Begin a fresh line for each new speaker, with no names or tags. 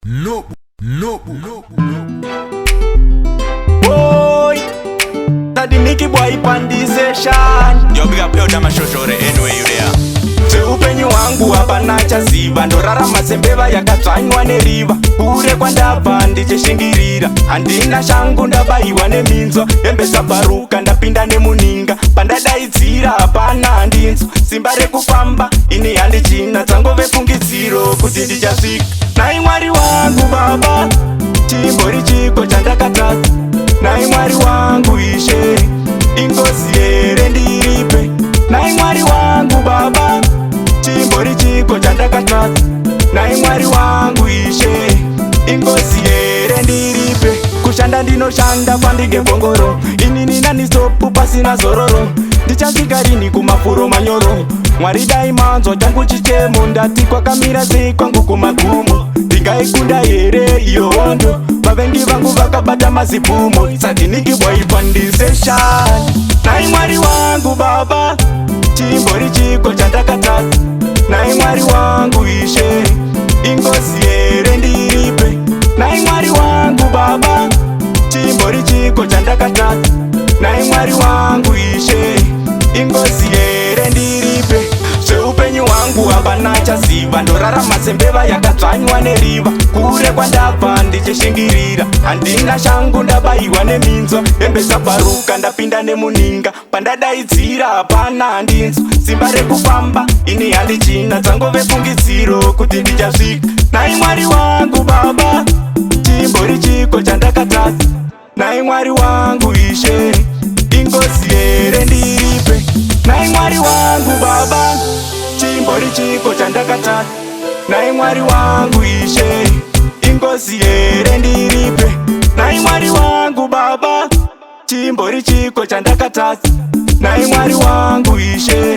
No.
Boy, that the Nicky boy pan the session.
Yo big up yo dama shoshore anyway you there.
Upenyu wangu hapa nachaziva, ndorarama sembeva yakatsvanywa neriva. Kure kwandabva ndichishingirira, handina shangu ndabaiwa neminzwa. Hembe dzabvaruka ndapinda nemuninga, pandadaidzira hapana handinzwa. Simba rekufamba ini handichina, dzangove fungidziro kuti ndichasvika. Nai Mwari wangu Baba, chimbori chiko chandakatadza. Nai Mwari wangu Ishe, ingozi here ndiripe. Nai Mwari wangu Baba, chimbori chiko chandakatadza. Nai Mwari wangu Ishe, ingozi here ndiripe. Kushanda ndinoshanda pandige bongoro, inini nanisopu pasina zororo. Ndichasvika rini kumafuro manyoro, Mwari dai manzwa changu chichemo. Ndati kwakamira sei kwangu kumagumo, ndingaikunda here iyo hondo. Vavengi vangu vakabata mazipumo, sadiniki boy pandisession. Nai Mwari wangu Baba, chimbori chiko chandakatadza. Nai Mwari wangu Ishe, ingozi here ndiripe. Nai Mwari wangu Baba, chimbori chiko chandakatadza. Nai Mwari wangu Ishe, ingozi here ndiripe. Zveupenyu wangu hapana chaziva, ndorarama sembeva yakadzvanywa neriva. Kure kwandabva ndichishingirira, handina shangu ndabaiwa neminzwa. Hembe dzabvaruka ndapinda nemuninga, pandadaidzira hapana handinzwa. Simba rekufamba ini handichina, dzangove fungidziro kuti ndichasvika. Nai Mwari wangu Baba, chimbori chiko chandakatadza. Nai Mwari wangu Ishe, ingozi here ndiripe. Nai Mwari wangu Baba, chimbori chiko chandakatadza. Nai Mwari wangu Ishe, ingozi here ndiripe. Nai Mwari wangu Baba, chimbori chiko chandakatadza. Nai Mwari wangu Ishe,